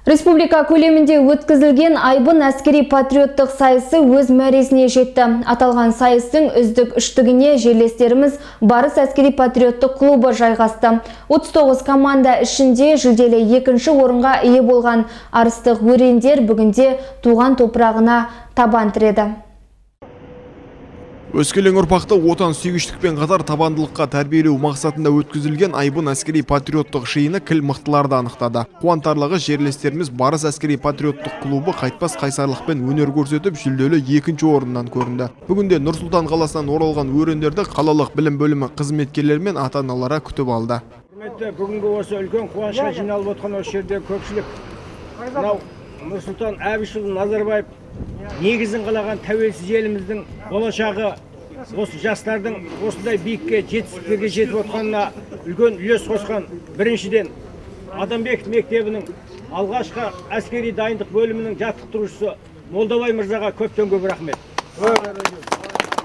Республика көлемінде өткізілген айбын әскери патриоттық сайысы өз мәресіне жетті. Аталған сайыстың үздік үштігіне жерлестеріміз Барыс әскери патриоттық клубы жайғасты. 39 команда ішінде жүлделі екінші орынға ие болған арыстық өрендер бүгінде туған топырағына табан тіреді. Өскелең ұрпақты отан сүйгіштікпен қатар табандылыққа тәрбиелеу мақсатында өткізілген айбын әскери патриоттық жиыны кіл мықтыларды анықтады. Қуантарлығы жерлестеріміз Барыс әскери патриоттық клубы қайтпас қайсарлықпен өнер көрсетіп, жүлделі екінші орыннан көрінді. Бүгінде Нұр-Сұлтан қаласынан оралған өрендерді қалалық білім бөлімі қызметкерлері мен ата-аналары күтіп алды. Құрметті, бүгінгі осы үлкен қуанышқа жиналып отқан осы жерде көпшілік мынау Нұрсұлтан Әбішұлы Назарбаев негізін қалаған тәуелсіз еліміздің болашағы осы жастардың осындай биікке жетістіктерге жетіп отқанына үлкен үлес қосқан. Біріншіден Адамбеков мектебінің алғашқы әскери дайындық бөлімінің жаттықтырушысы Молдабай мырзаға көптен көп рахмет.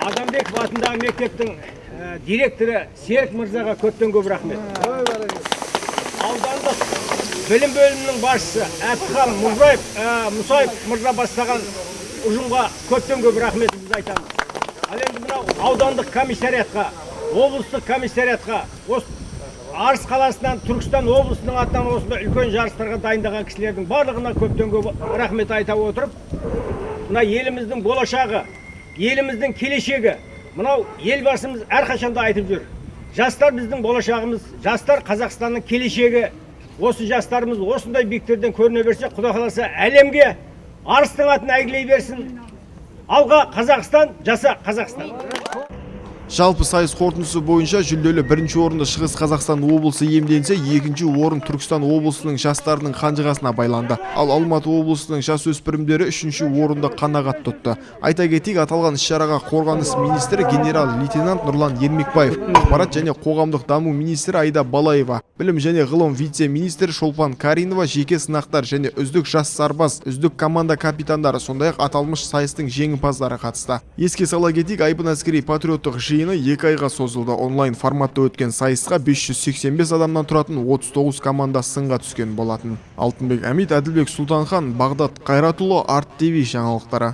Адамбеков атындағы мектептің директоры Серік мырзаға көптен көп рахмет. Аудандық білім бөлімінің басшысы Әбдіхан Мұсаев мырза бастаған ұжымға көптен көп рахметімізді айтамыз. Ал енді мынау аудандық комиссариатқа, облыстық комиссариатқа, Арыс қаласынан, Түркістан облысының атынан осындай үлкен жарыстарға дайындаған кісілердің барлығына көптен көп рахмет айта отырып, мына еліміздің болашағы, еліміздің келешегі, мынау елбасымыз әрқашанда айтып жүр. Жастар біздің болашағымыз, жастар Қазақстанның келешегі. Осы жастарымыз осындай биіктерден көріне берсе, Құда қаласа әлемге Арыстың атын әйгілей берсін. Алға Қазақстан, жаса Қазақстан. Жалпы сайыс қорытындысы бойынша жүлделі бірінші орынды Шығыс Қазақстан облысы иемденсе, екінші орын Түркістан облысының жастарының қанжығасына байланды. Ал Алматы облысының жасөспірімдері үшінші орынды қанағат тұтты. Айта кетейік, аталған іс-шараға қорғаныс министрі генерал-лейтенант Нұрлан Ермекбаев, ақпарат және қоғамдық даму министрі Айда Балаева, білім және ғылым вице-министрі Шолпан Каринова, жеке сынақтар және үздік жас сарбаз, үздік команда капитандары, сондай-ақ аталмыш сайыстың жеңімпаздары қатысты. Еске сала кетейік, айбын әскери патриоттық жиыны 2 айға созылды. Онлайн форматта өткен сайысқа 585 адамнан тұратын 39 команда сынға түскен болатын. Алтынбек Әмит, Әділбек Сұлтанхан, Бағдат Қайратұлы, Арт ТВ жаңалықтары.